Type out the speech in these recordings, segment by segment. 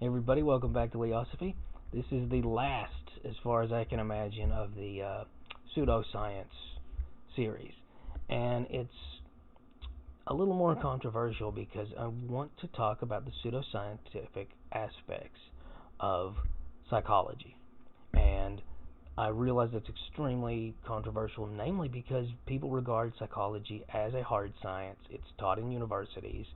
Hey everybody, welcome back to Leosophy. This is the last, as far as I can imagine, of the pseudoscience series. And it's a little more controversial because I want to talk about the pseudoscientific aspects of psychology. And I realize that's extremely controversial, namely because people regard psychology as a hard science. It's taught in universities.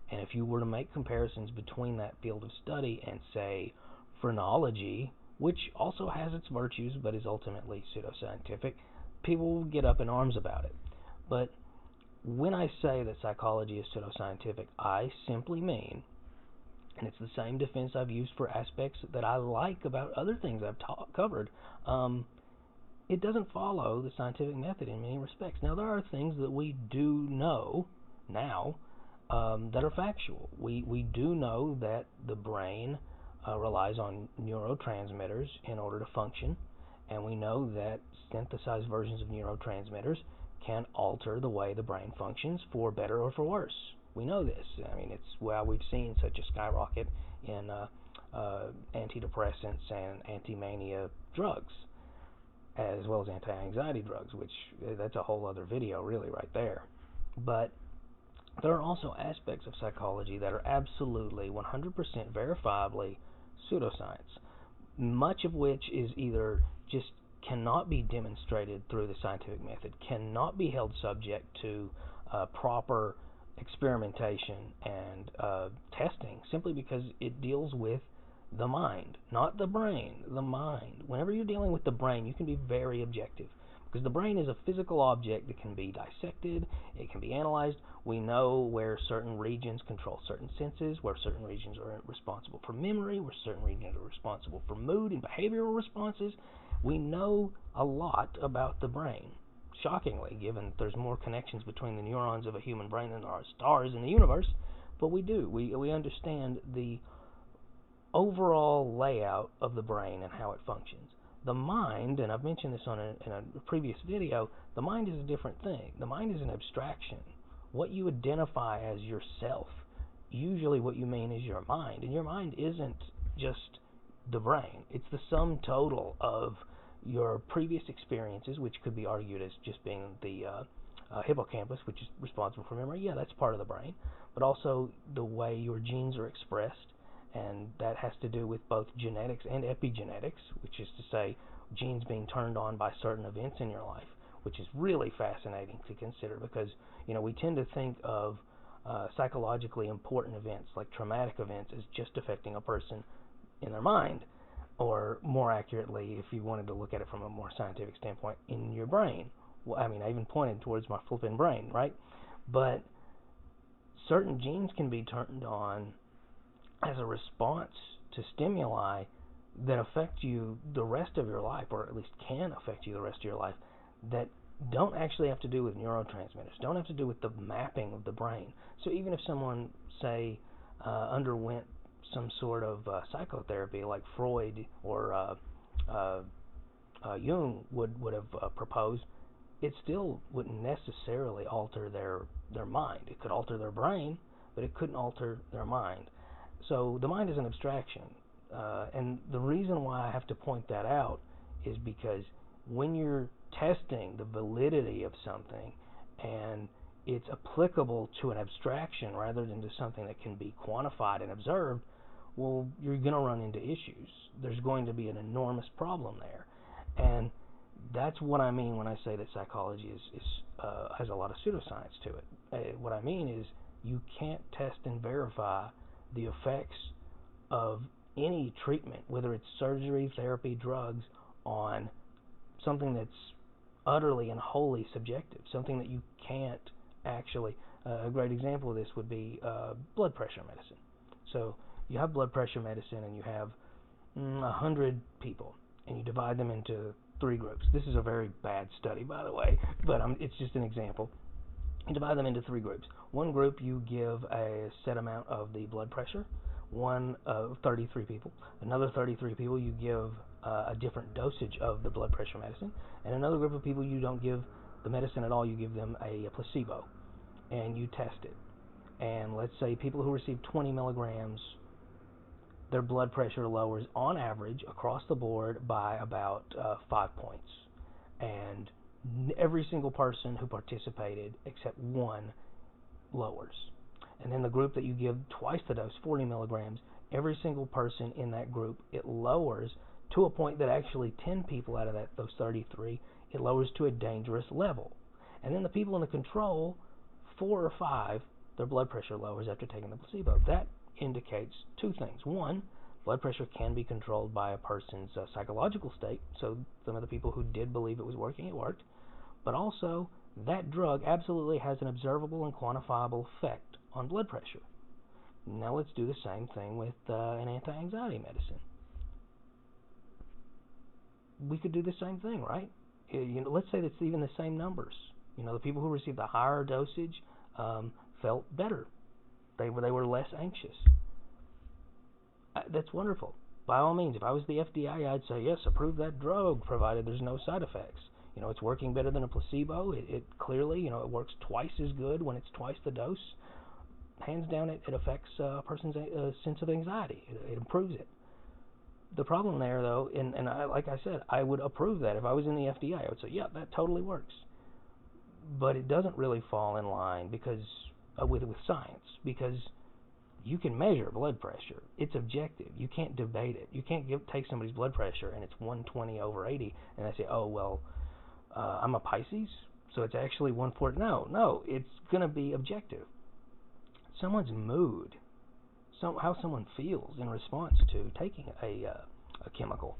And if you were to make comparisons between that field of study and, say, phrenology, which also has its virtues but is ultimately pseudoscientific, people will get up in arms about it. But when I say that psychology is pseudoscientific, I simply mean, and it's the same defense I've used for aspects that I like about other things I've covered, it doesn't follow the scientific method in many respects. Now, there are things that we do know now that are factual. We do know that the brain relies on neurotransmitters in order to function, and we know that synthesized versions of neurotransmitters can alter the way the brain functions for better or for worse. We know this. I mean, it's why we've seen such a skyrocket in antidepressants and anti-mania drugs, as well as anti-anxiety drugs, which that's a whole other video really right there. But there are also aspects of psychology that are absolutely 100% verifiably pseudoscience, much of which is either just cannot be demonstrated through the scientific method, cannot be held subject to proper experimentation and testing, simply because it deals with the mind, not the brain, the mind. Whenever you're dealing with the brain, you can be very objective, because the brain is a physical object that can be dissected, it can be analyzed. We know where certain regions control certain senses, where certain regions are responsible for memory, where certain regions are responsible for mood and behavioral responses. We know a lot about the brain, shockingly, given that there's more connections between the neurons of a human brain than there are stars in the universe. But we do. We understand the overall layout of the brain and how it functions. The mind, and I've mentioned this in a previous video, the mind is a different thing. The mind is an abstraction. What you identify as yourself, usually what you mean is your mind. And your mind isn't just the brain. It's the sum total of your previous experiences, which could be argued as just being the hippocampus, which is responsible for memory. Yeah, that's part of the brain. But also the way your genes are expressed, and that has to do with both genetics and epigenetics, which is to say genes being turned on by certain events in your life, which is really fascinating to consider, because we tend to think of psychologically important events like traumatic events as just affecting a person in their mind, or more accurately, if you wanted to look at it from a more scientific standpoint, in your brain. Well, I mean, I even pointed towards my flipping brain, right? But certain genes can be turned on as a response to stimuli that affect you the rest of your life, or at least can affect you the rest of your life, that don't actually have to do with neurotransmitters, don't have to do with the mapping of the brain. So even if someone, say, underwent some sort of psychotherapy like Freud or Jung would have proposed, it still wouldn't necessarily alter their mind. It could alter their brain, but it couldn't alter their mind. So the mind is an abstraction, and the reason why I have to point that out is because when you're testing the validity of something and it's applicable to an abstraction rather than to something that can be quantified and observed, well, you're going to run into issues. There's going to be an enormous problem there. And that's what I mean when I say that psychology has a lot of pseudoscience to it. What I mean is you can't test and verify the effects of any treatment, whether it's surgery, therapy, drugs, on something that's utterly and wholly subjective, something that you can't actually. A great example of this would be blood pressure medicine. So you have blood pressure medicine and you have 100 people, and you divide them into 3 groups. This is a very bad study, by the way, but it's just an example. You divide them into 3 groups. One group you give a set amount of the blood pressure, 33 people. Another 33 people you give a different dosage of the blood pressure medicine, and another group of people you don't give the medicine at all. You give them a placebo, and you test it. And let's say people who receive 20 milligrams their blood pressure lowers on average across the board by about 5 points. And every single person who participated except one lowers. And then the group that you give twice the dose, 40 milligrams, every single person in that group, it lowers to a point that actually 10 people out of those 33, it lowers to a dangerous level. And then the people in the control, 4 or 5, their blood pressure lowers after taking the placebo. That indicates two things. One, blood pressure can be controlled by a person's psychological state. So some of the people who did believe it was working, it worked. But also, that drug absolutely has an observable and quantifiable effect on blood pressure. Now let's do the same thing with an anti-anxiety medicine. We could do the same thing, right? Let's say that's even the same numbers. The people who received the higher dosage felt better. They were less anxious. That's wonderful. By all means, if I was the FDA, I'd say yes, approve that drug, provided there's no side effects. It's working better than a placebo. It clearly, it works twice as good when it's twice the dose. Hands down, it affects a person's sense of anxiety. It improves it. The problem there, though, and like I said, I would approve that. If I was in the FDA, I would say, yeah, that totally works. But it doesn't really fall in line because with science, because you can measure blood pressure. It's objective. You can't debate it. You can't take somebody's blood pressure and it's 120/80, and they say, oh, well, I'm a Pisces, so it's actually 140. No, it's going to be objective. Someone's mood, how someone feels in response to taking a chemical,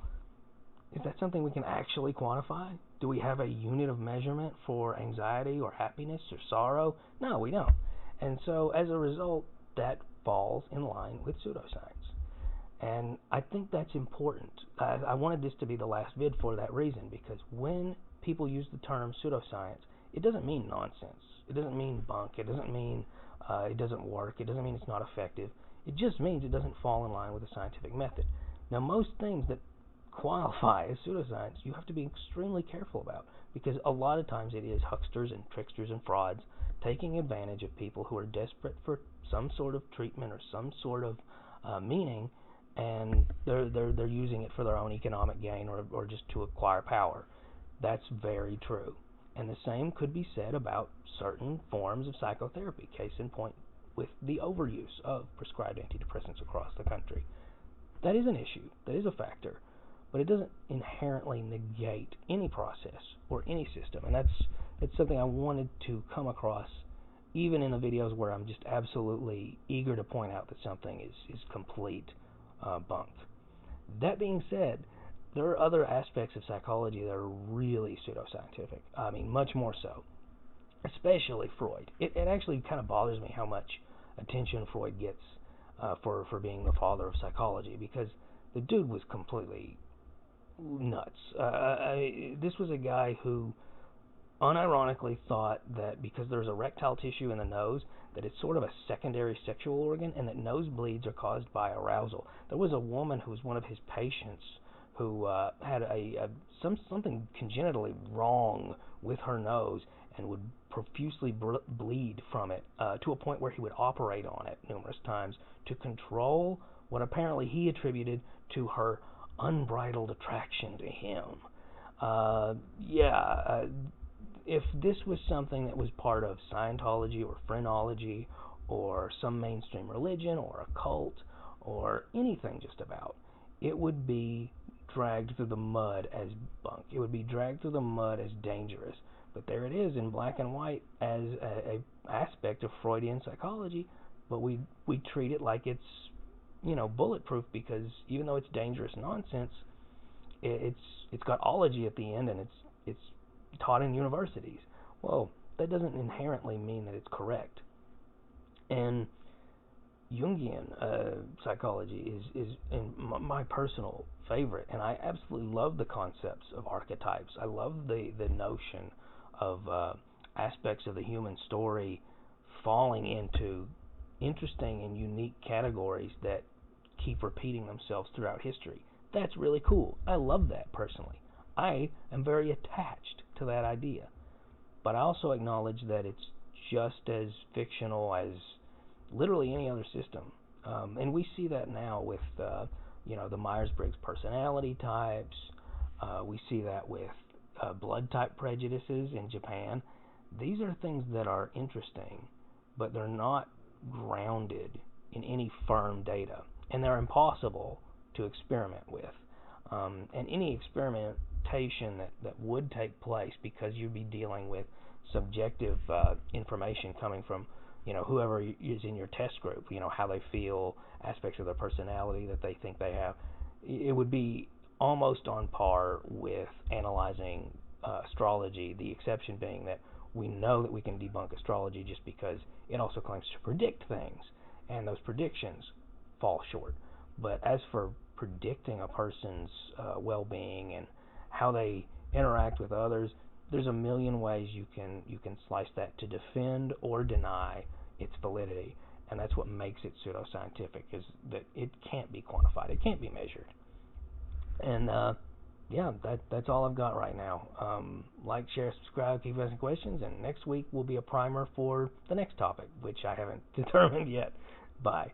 is that something we can actually quantify? Do we have a unit of measurement for anxiety or happiness or sorrow? No, we don't. And so as a result, that falls in line with pseudoscience. And I think that's important. I wanted this to be the last vid for that reason, because when people use the term pseudoscience, it doesn't mean nonsense. It doesn't mean bunk. It doesn't mean it doesn't work. It doesn't mean it's not effective. It just means it doesn't fall in line with the scientific method. Now, most things that qualify as pseudoscience, you have to be extremely careful about, because a lot of times it is hucksters and tricksters and frauds taking advantage of people who are desperate for some sort of treatment or some sort of meaning, and they're using it for their own economic gain or just to acquire power. That's very true. And the same could be said about certain forms of psychotherapy. Case in point with the overuse of prescribed antidepressants across the country. That is an issue. That is a factor. But it doesn't inherently negate any process or any system. And that's something I wanted to come across even in the videos where I'm just absolutely eager to point out that something is complete bunk. That being said, there are other aspects of psychology that are really pseudoscientific. I mean, much more so. Especially Freud. It actually kind of bothers me how much attention Freud gets for being the father of psychology, because the dude was completely nuts. This was a guy who unironically thought that because there's erectile tissue in the nose, that it's sort of a secondary sexual organ, and that nosebleeds are caused by arousal. There was a woman who was one of his patients who had something congenitally wrong with her nose and would profusely bleed from it to a point where he would operate on it numerous times to control what apparently he attributed to her unbridled attraction to him. If this was something that was part of Scientology or phrenology or some mainstream religion or a cult or anything just about, it would be dragged through the mud as bunk. It would be dragged through the mud as dangerous. But there it is in black and white as a aspect of Freudian psychology, but we treat it like it's bulletproof, because even though it's dangerous nonsense, it's got ology at the end, and it's taught in universities. Well, that doesn't inherently mean that it's correct. And Jungian psychology is my personal favorite, and I absolutely love the concepts of archetypes. I love the notion of aspects of the human story falling into interesting and unique categories that keep repeating themselves throughout history. That's really cool. I love that personally. I am very attached to that idea. But I also acknowledge that it's just as fictional as literally any other system. And we see that now with, the Myers-Briggs personality types. We see that with blood type prejudices in Japan. These are things that are interesting, but they're not grounded in any firm data, and they're impossible to experiment with. And any experimentation that would take place, because you'd be dealing with subjective information coming from whoever is in your test group, how they feel, aspects of their personality that they think they have, it would be almost on par with analyzing astrology, the exception being that we know that we can debunk astrology just because it also claims to predict things, and those predictions fall short. But as for predicting a person's well-being and how they interact with others, there's a million ways you can slice that to defend or deny its validity, and that's what makes it pseudoscientific, is that it can't be quantified, it can't be measured. And yeah, that's all I've got right now. Like, share, subscribe, keep asking questions, and next week will be a primer for the next topic, which I haven't determined yet. Bye.